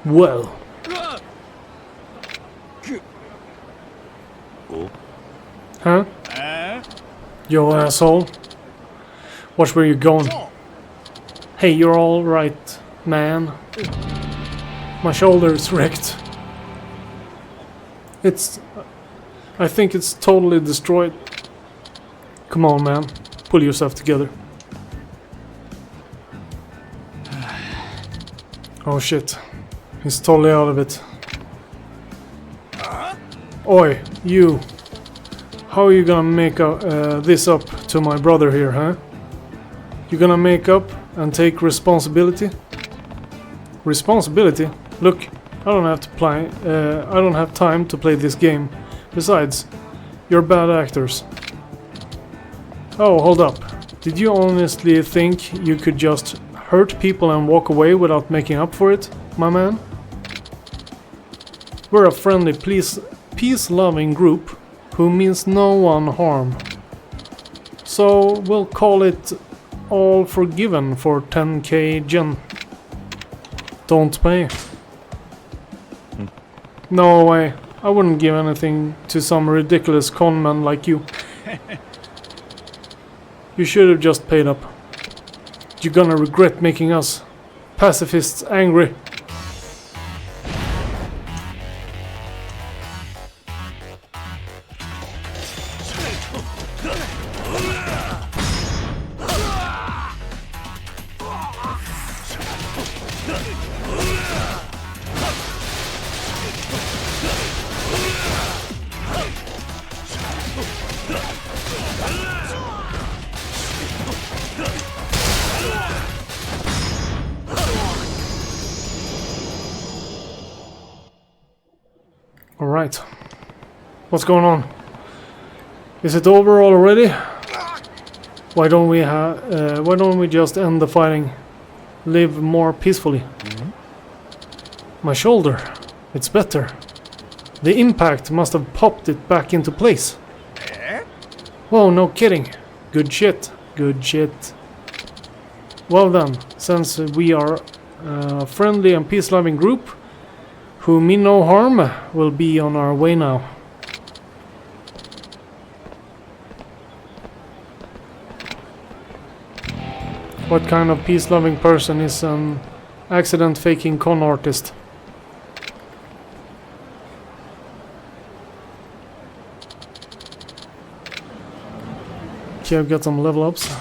Well. Huh? Yo, asshole. Watch where you're going. Hey, you're all right, man. My shoulder is wrecked. I think it's totally destroyed. Come on, man. Pull yourself together. Oh shit. He's totally out of it. Oi, you. How are you gonna make this up to my brother here, huh? You gonna make up and take responsibility? Responsibility? Look, I don't have to play. I don't have time to play this game. Besides, you're bad actors. Oh, hold up. Did you honestly think you could just hurt people and walk away without making up for it, my man? We're a friendly, peace-loving group who means no one harm. So we'll call it all forgiven for 10k gen. Don't pay. No way. I wouldn't give anything to some ridiculous conman like you. You should have just paid up. You're gonna regret making us pacifists angry. Alright. What's going on? Is it over already? Why don't we just end the fighting? Live more peacefully. My shoulder. It's better. The impact must have popped it back into place. Whoa, no kidding. Good shit. Good shit. Well then, since we are a friendly and peace-loving group who mean no harm, we'll be on our way now. What kind of peace-loving person is an accident-faking con artist? Okay, I've got some level ups.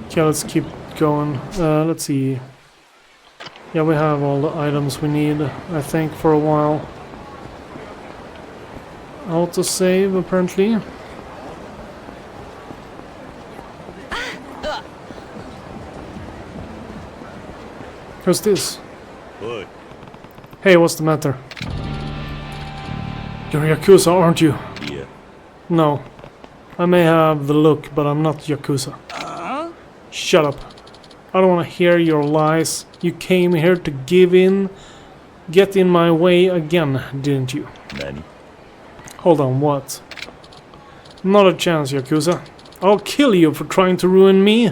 Okay, let's keep going. Let's see. Yeah, we have all the items we need, I think, for a while. Autosave, apparently. Who's this? Good. Hey, what's the matter? You're Yakuza, aren't you? Yeah. No. I may have the look, but I'm not Yakuza. Shut up. I don't want to hear your lies. You came here to get in my way again, didn't you? Nani? Hold on, what? Not a chance, Yakuza. I'll kill you for trying to ruin me.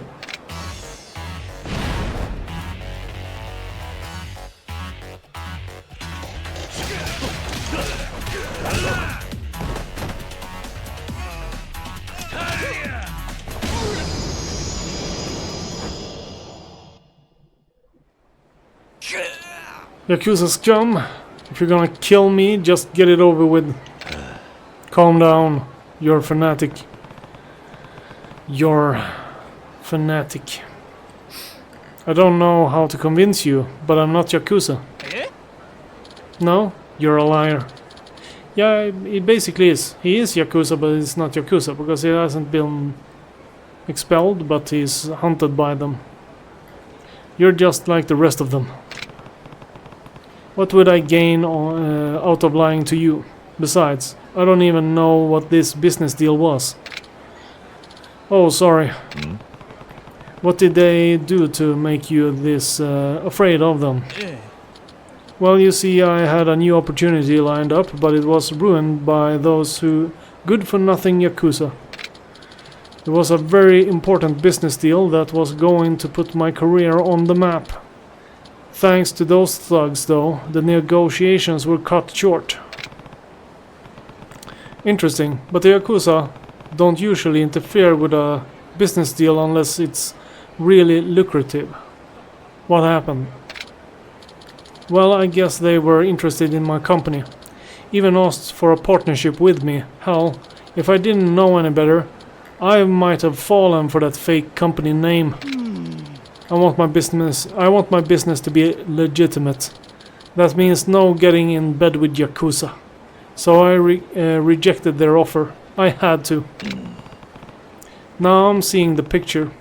Yakuza scum, if you're gonna kill me, just get it over with. Calm down, you're fanatic. You're fanatic. I don't know how to convince you, but I'm not Yakuza. No, you're a liar. Yeah, it basically is. He is Yakuza, but he's not Yakuza, because he hasn't been expelled, but he's hunted by them. You're just like the rest of them. What would I gain out of lying to you? Besides, I don't even know what this business deal was. Oh, sorry. What did they do to make you this afraid of them? Well, you see, I had a new opportunity lined up, but it was ruined by those who good-for-nothing Yakuza. It was a very important business deal that was going to put my career on the map. Thanks to those thugs, though, the negotiations were cut short. Interesting, but the Yakuza don't usually interfere with a business deal unless it's really lucrative. What happened? Well, I guess they were interested in my company. Even asked for a partnership with me. Hell, if I didn't know any better, I might have fallen for that fake company name. I want my business to be legitimate. That means no getting in bed with Yakuza. So I rejected their offer. I had to. Now I'm seeing the picture.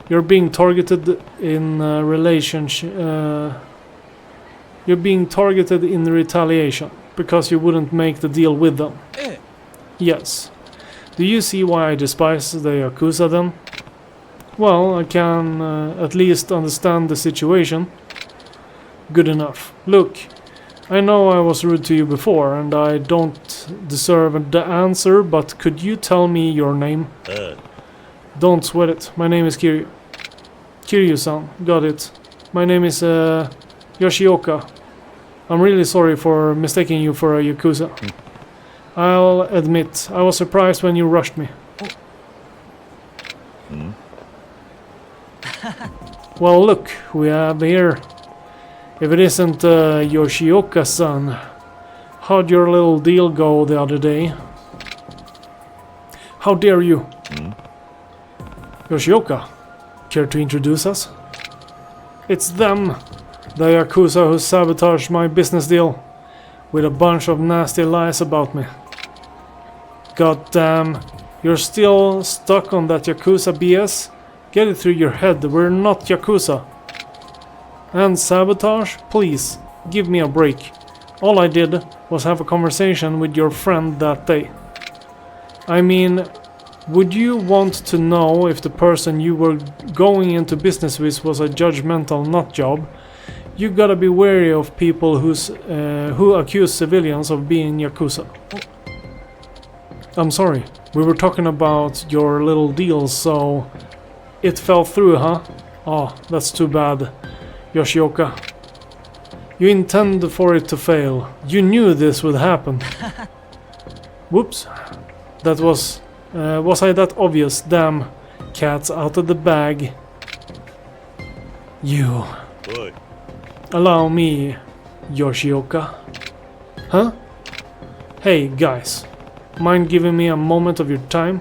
You're being targeted in You're being targeted in retaliation because you wouldn't make the deal with them. Yes. Do you see why I despise the Yakuza then? Well, I can at least understand the situation. Good enough. Look, I know I was rude to you before and I don't deserve the answer, but could you tell me your name? Don't sweat it. My name is Kiryu. Kiryu-san. Got it. My name is Yoshioka. I'm really sorry for mistaking you for a Yakuza. I'll admit, I was surprised when you rushed me. Well, look, we have here. If it isn't Yoshioka-san, how'd your little deal go the other day? How dare you? Yoshioka, care to introduce us? It's them, the Yakuza who sabotaged my business deal with a bunch of nasty lies about me. God damn, you're still stuck on that Yakuza BS? Get it through your head, we're not Yakuza. And sabotage? Please, give me a break. All I did was have a conversation with your friend that day. I mean, would you want to know if the person you were going into business with was a judgmental nut job? You gotta be wary of people who accuse civilians of being Yakuza. I'm sorry, we were talking about your little deal, so... It fell through, huh? Oh, that's too bad, Yoshioka. You intended for it to fail. You knew this would happen. Whoops. That was I that obvious? Damn. Cat's out of the bag. You. Boy. Allow me, Yoshioka. Huh? Hey, guys. Mind giving me a moment of your time?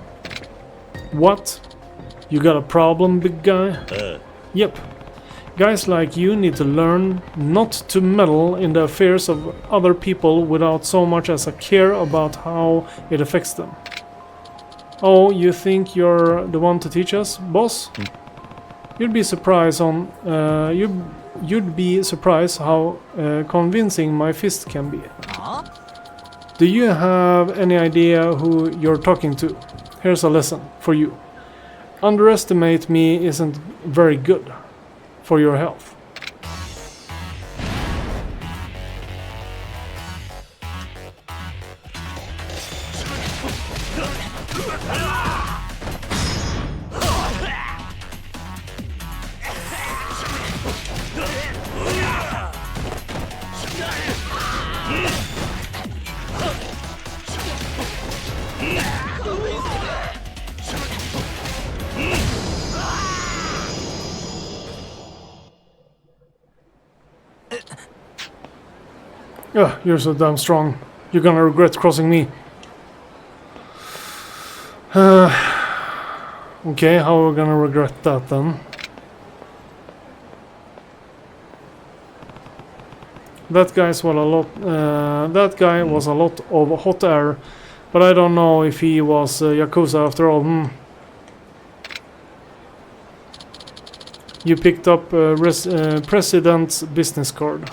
What? You got a problem, big guy? Yep. Guys like you need to learn not to meddle in the affairs of other people without so much as a care about how it affects them. Oh, you think you're the one to teach us, boss? You'd be surprised how convincing my fist can be. Do you have any idea who you're talking to? Here's a lesson for you. Underestimate me isn't very good for your health. Ugh, you're so damn strong. You're gonna regret crossing me. Okay, how are we gonna regret that then? That guy was a lot of hot air, but I don't know if he was Yakuza after all. You picked up President's business card.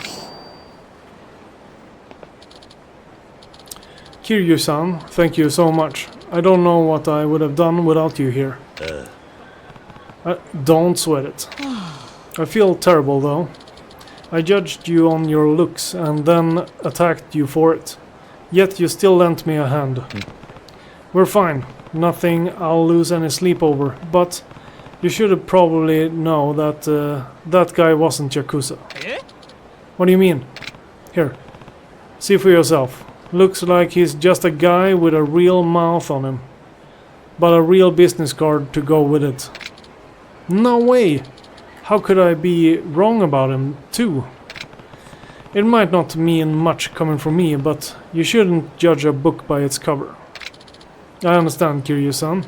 Kiryu-san, thank you so much. I don't know what I would have done without you here. Don't sweat it. I feel terrible though. I judged you on your looks and then attacked you for it. Yet you still lent me a hand. We're fine. Nothing I'll lose any sleep over. But you should have probably know that that guy wasn't Yakuza. What do you mean? Here. See for yourself. Looks like he's just a guy with a real mouth on him. But a real business card to go with it. No way! How could I be wrong about him, too? It might not mean much coming from me, but you shouldn't judge a book by its cover. I understand, Kiryu-san.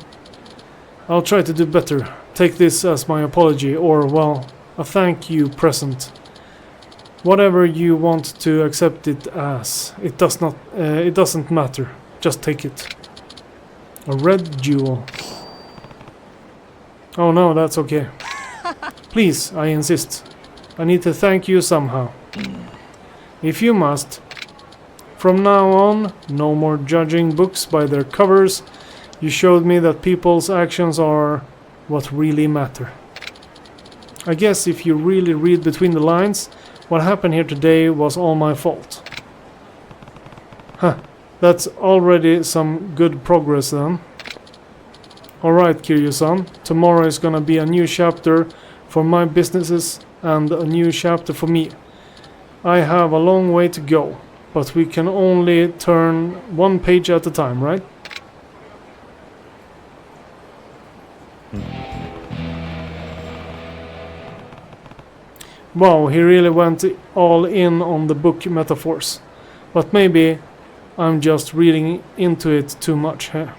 I'll try to do better. Take this as my apology, or, well, a thank you present. Whatever you want to accept it as, it doesn't matter. Just take it. A red jewel. Oh no, that's okay. Please, I insist. I need to thank you somehow. If you must. From now on, no more judging books by their covers. You showed me that people's actions are what really matter. I guess if you really read between the lines, what happened here today was all my fault. Huh, that's already some good progress then. Alright, Kiryu-san, tomorrow is gonna be a new chapter for my businesses and a new chapter for me. I have a long way to go, but we can only turn one page at a time, right? Wow, he really went all in on the book metaphors. But maybe I'm just reading into it too much here.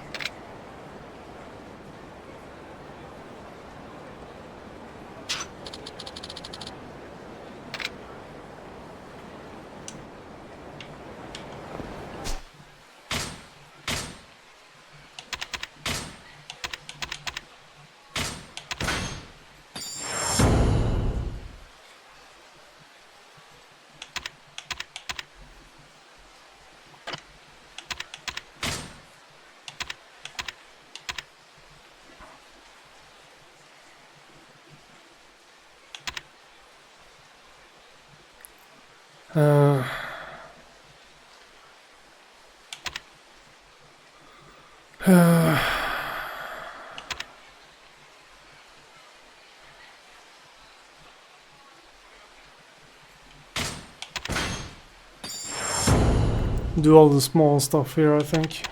Do all the small stuff here, I think.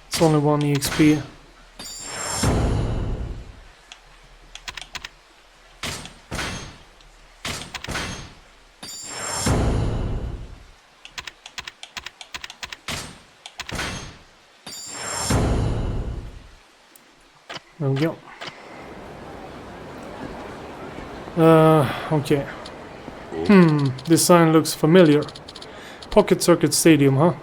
It's only 1 EXP. There we go. Okay. This sign looks familiar. Pocket Circuit Stadium, huh?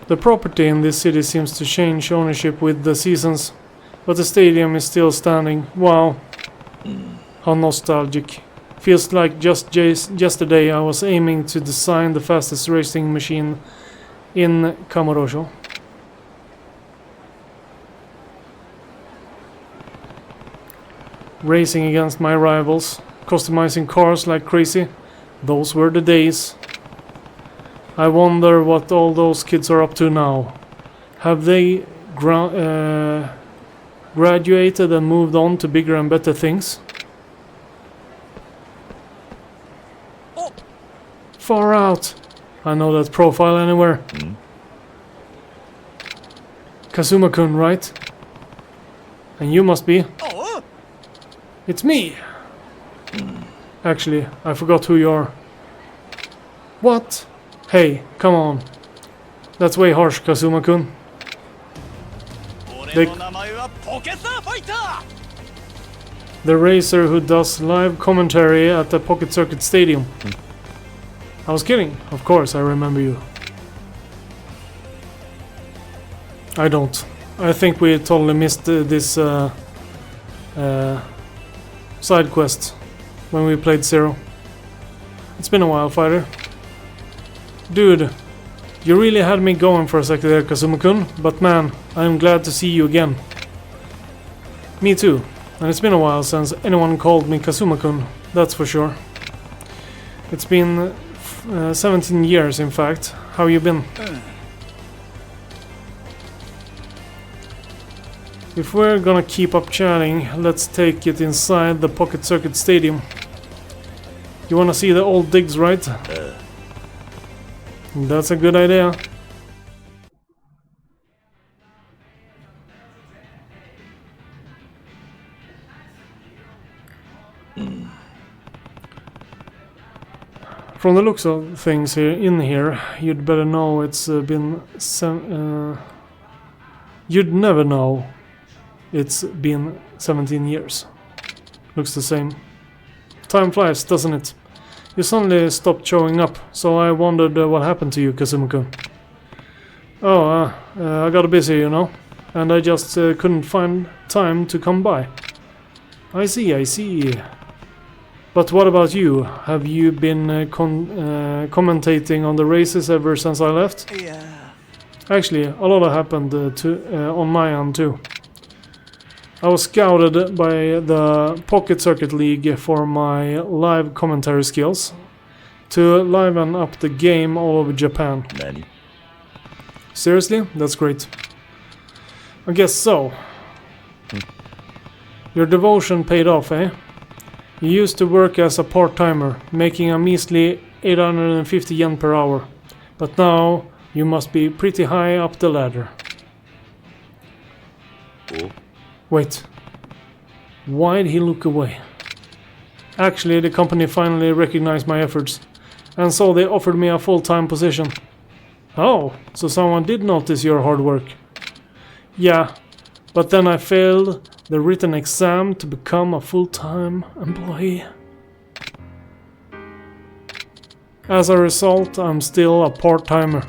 The property in this city seems to change ownership with the seasons, but the stadium is still standing. Wow. How nostalgic. Feels like just yesterday I was aiming to design the fastest racing machine in Kamurocho. Racing against my rivals, customizing cars like crazy. Those were the days. I wonder what all those kids are up to now. Have they graduated and moved on to bigger and better things? Far out! I know that profile anywhere. Kazuma-kun, right? And you must be. It's me! Actually, I forgot who you are. What? Hey, come on. That's way harsh, Kazuma-kun. The racer who does live commentary at the Pocket Circuit Stadium. I was kidding. Of course, I remember you. I don't. I think we totally missed this side quest when we played Zero. It's been a while, fighter. Dude, you really had me going for a second there, Kazuma-kun, but man, I'm glad to see you again. Me too. And it's been a while since anyone called me Kazuma-kun, that's for sure. It's been 17 years, in fact. How you been? If we're gonna keep up chatting, let's take it inside the Pocket Circuit Stadium. You wanna see the old digs, right? That's a good idea. From the looks of things here, you'd better know it's been you'd never know it's been 17 years. Looks the same. Time flies, doesn't it? You suddenly stopped showing up, so I wondered what happened to you, Kazuma-kun. Oh, I got busy, you know, and I just couldn't find time to come by. I see. But what about you? Have you been commentating on the races ever since I left? Yeah. Actually, a lot happened on my end too. I was scouted by the Pocket Circuit League for my live commentary skills to liven up the game all over Japan. Nani? Seriously? That's great. I guess so. Your devotion paid off, eh? You used to work as a part-timer, making a measly 850 yen per hour. But now, you must be pretty high up the ladder. Oh. Wait. Why'd he look away? Actually, the company finally recognized my efforts, and so they offered me a full-time position. Oh, so someone did notice your hard work. Yeah, but then I failed the written exam to become a full-time employee. As a result, I'm still a part-timer.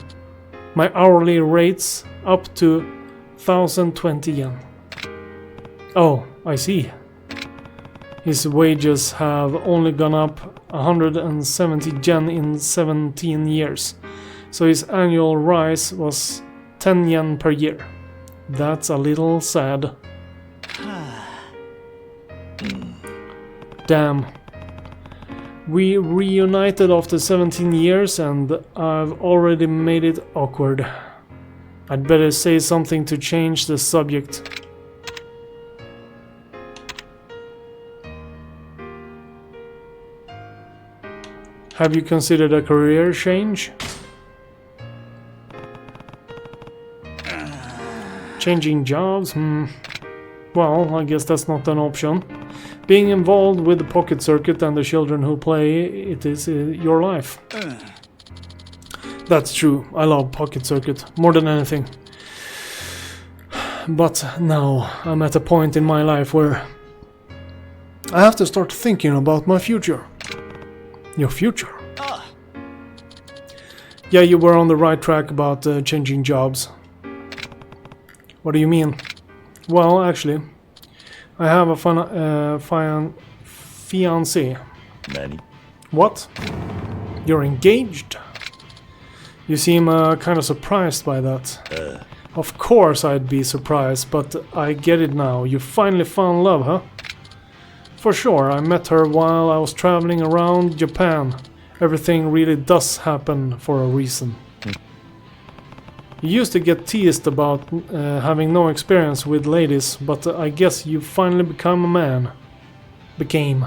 My hourly rate's up to 1,020 yen. Oh, I see. His wages have only gone up 170 yen in 17 years, so his annual rise was 10 yen per year. That's a little sad. Damn. We reunited after 17 years and I've already made it awkward. I'd better say something to change the subject. Have you considered a career change? Changing jobs? Well, I guess that's not an option. Being involved with the Pocket Circuit and the children who play it is your life. That's true. I love Pocket Circuit more than anything. But now I'm at a point in my life where I have to start thinking about my future. Your future? Yeah, you were on the right track about changing jobs. What do you mean? Well, actually, I have a fiancé. Nani? What? You're engaged? You seem kind of surprised by that. Of course I'd be surprised, but I get it now. You finally found love, huh? For sure, I met her while I was traveling around Japan. Everything really does happen for a reason. You used to get teased about having no experience with ladies, but I guess you finally become a man. Became.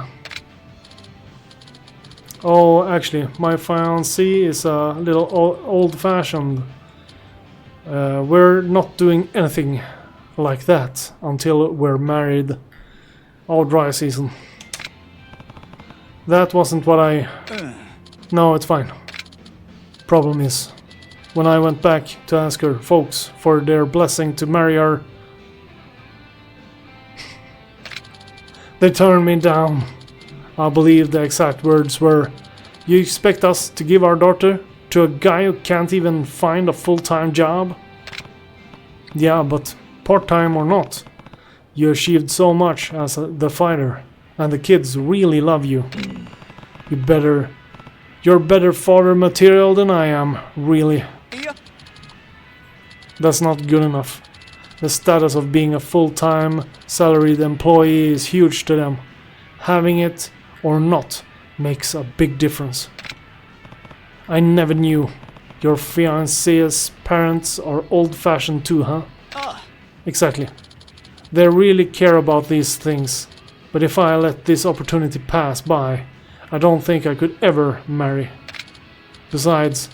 Oh, actually, my fiancé is a little old-fashioned. We're not doing anything like that until we're married. All dry season. That wasn't what I... No, it's fine. Problem is, when I went back to ask her folks for their blessing to marry her, they turned me down. I believe the exact words were, "You expect us to give our daughter to a guy who can't even find a full-time job?" Yeah, but part-time or not, you achieved so much as the fighter, and the kids really love you. You're better fodder material than I am, really. That's not good enough. The status of being a full-time salaried employee is huge to them. Having it or not makes a big difference. I never knew. Your fiancé's parents are old-fashioned too, huh? Exactly. They really care about these things. But if I let this opportunity pass by, I don't think I could ever marry. Besides,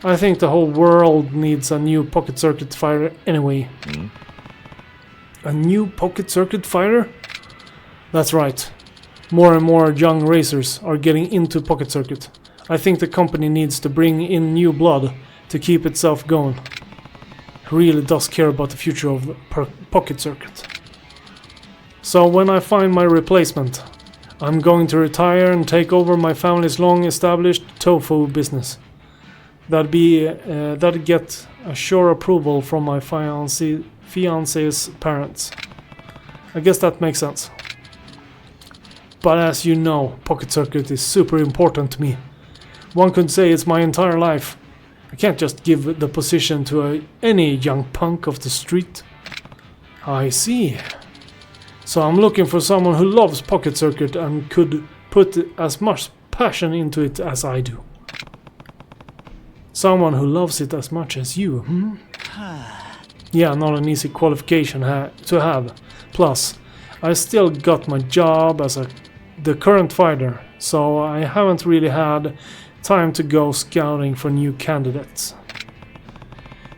I think the whole world needs a new pocket circuit fighter anyway. A new pocket circuit fighter? That's right. More and more young racers are getting into pocket circuit. I think the company needs to bring in new blood to keep itself going. It really does care about the future of the pocket circuit. So when I find my replacement, I'm going to retire and take over my family's long-established tofu business. That'd get a sure approval from my fiance's parents. I guess that makes sense. But as you know, pocket circuit is super important to me. One could say it's my entire life. I can't just give the position to any young punk of the street. I see. So I'm looking for someone who loves pocket circuit and could put as much passion into it as I do. Someone who loves it as much as you, hmm? Yeah, not an easy qualification to have. Plus, I still got my job as the current fighter, so I haven't really had time to go scouting for new candidates.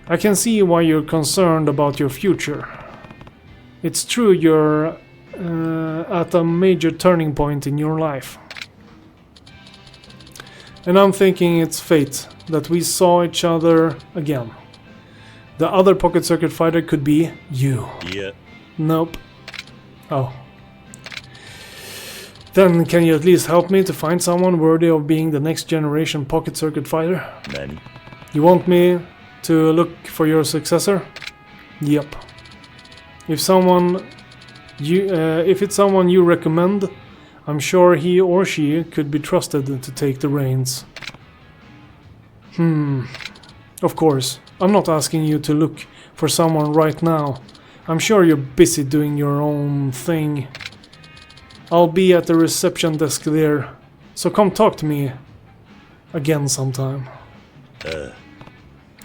I can see why you're concerned about your future. It's true you're at a major turning point in your life. And I'm thinking it's fate that we saw each other again. The other pocket circuit fighter could be you. Yeah. Nope. Oh. Then can you at least help me to find someone worthy of being the next generation pocket circuit fighter? Nani? You want me to look for your successor? Yep. If it's someone you recommend, I'm sure he or she could be trusted to take the reins. Of course, I'm not asking you to look for someone right now. I'm sure you're busy doing your own thing. I'll be at the reception desk there, so come talk to me again sometime.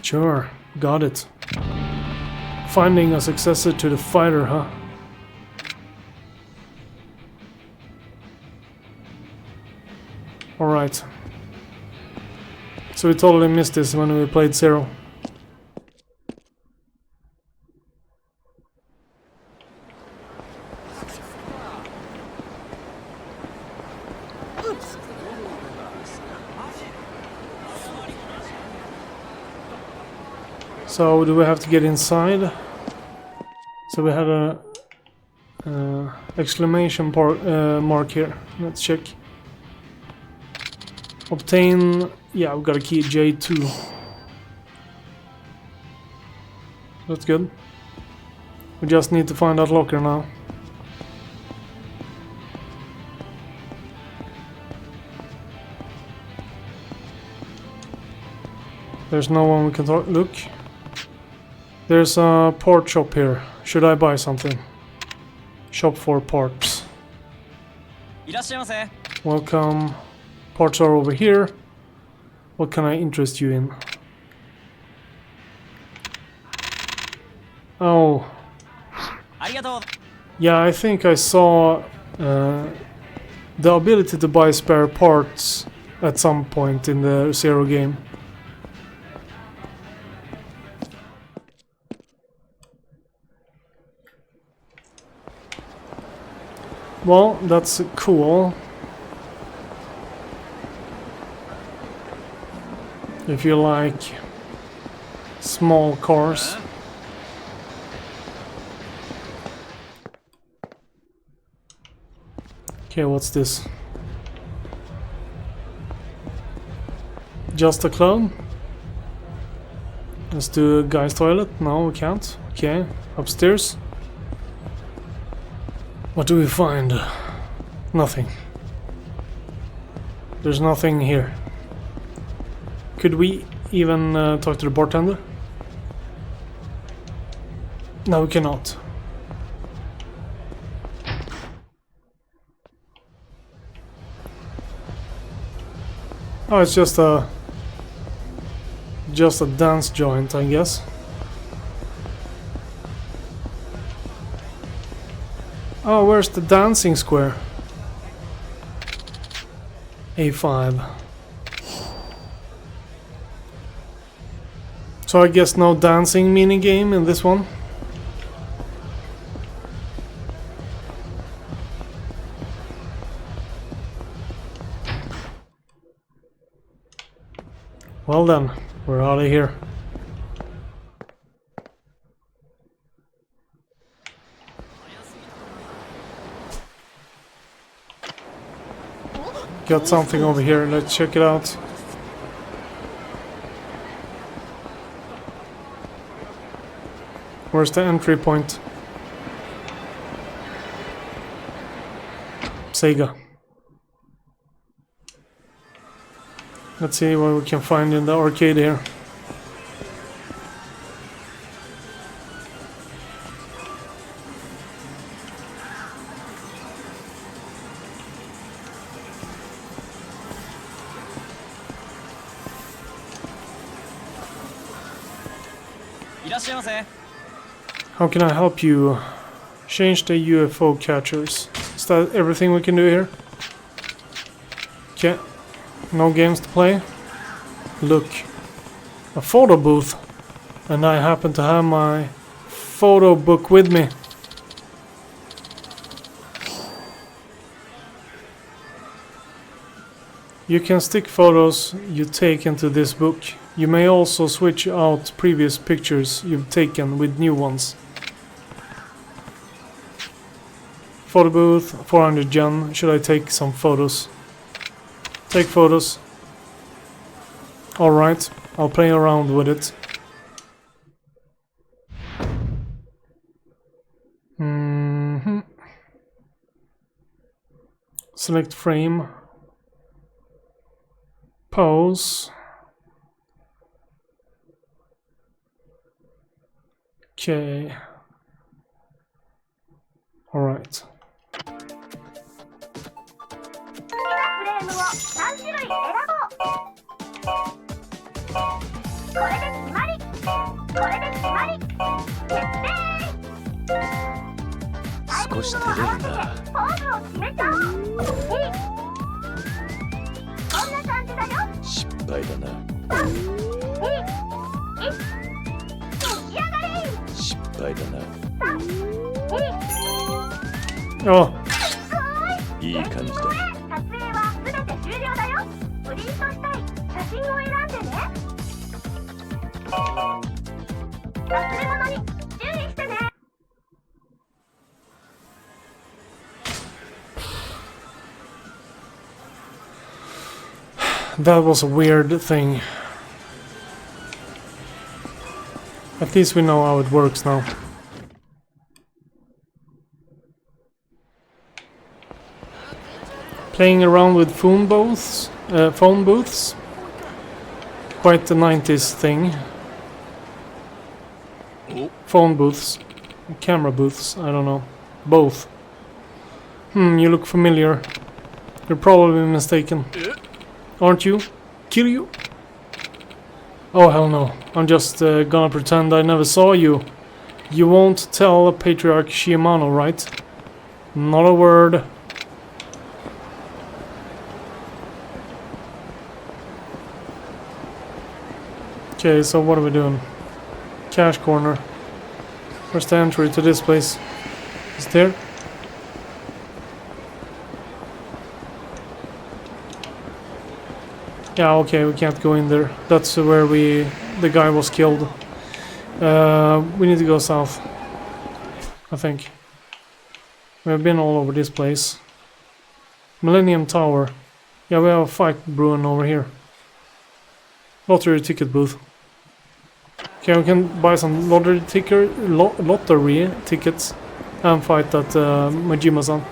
Sure, got it. Finding a successor to the fighter, huh? Alright. So we totally missed this when we played Zero. So do we have to get inside? So we had a exclamation mark here. Let's check. Obtain. Yeah, we've got a key J2. That's good. We just need to find that locker now. There's no one we can talk. Look. There's a part shop here. Should I buy something? Shop for parts. Welcome. Parts are over here. What can I interest you in? Oh. Yeah, I think I saw the ability to buy spare parts at some point in the Zero game. Well, that's cool. If you like small cars. Okay, what's this? Just a club? Let's do a guy's toilet. No, we can't. Okay, upstairs. What do we find? Nothing. There's nothing here. Could we even talk to the bartender? No, we cannot. Oh, it's just a dance joint, I guess. Oh, where's the dancing square? A5. So I guess no dancing minigame in this one. Well then, we're out of here. Got something over here, let's check it out. Where's the entry point? Sega. Let's see what we can find in the arcade here. How can I help you? Change the UFO catchers. Is that everything we can do here? Okay. No games to play. Look. A photo booth. And I happen to have my photo book with me. You can stick photos you take into this book. You may also switch out previous pictures you've taken with new ones. Photo booth, 400 yen. Should I take some photos? Take photos. Alright, I'll play around with it. Select frame. Pose. Okay. Alright. Oh. That was a weird thing. At least we know how it works now. Playing around with phone booths. Quite the 90s thing. Phone booths. Camera booths, I don't know. Both. You look familiar. You're probably mistaken. Aren't you? Kill you? Oh hell no. I'm just gonna pretend I never saw you. You won't tell Patriarch Shimano, right? Not a word. Okay, so what are we doing? Cash corner. Where's the entry to this place? Is it there? Yeah, okay, we can't go in there. That's where the guy was killed. We need to go south, I think. We have been all over this place. Millennium Tower. Yeah, we have a fight brewing over here. Lottery ticket booth. Okay, we can buy some lottery tickets and fight that Majima-san.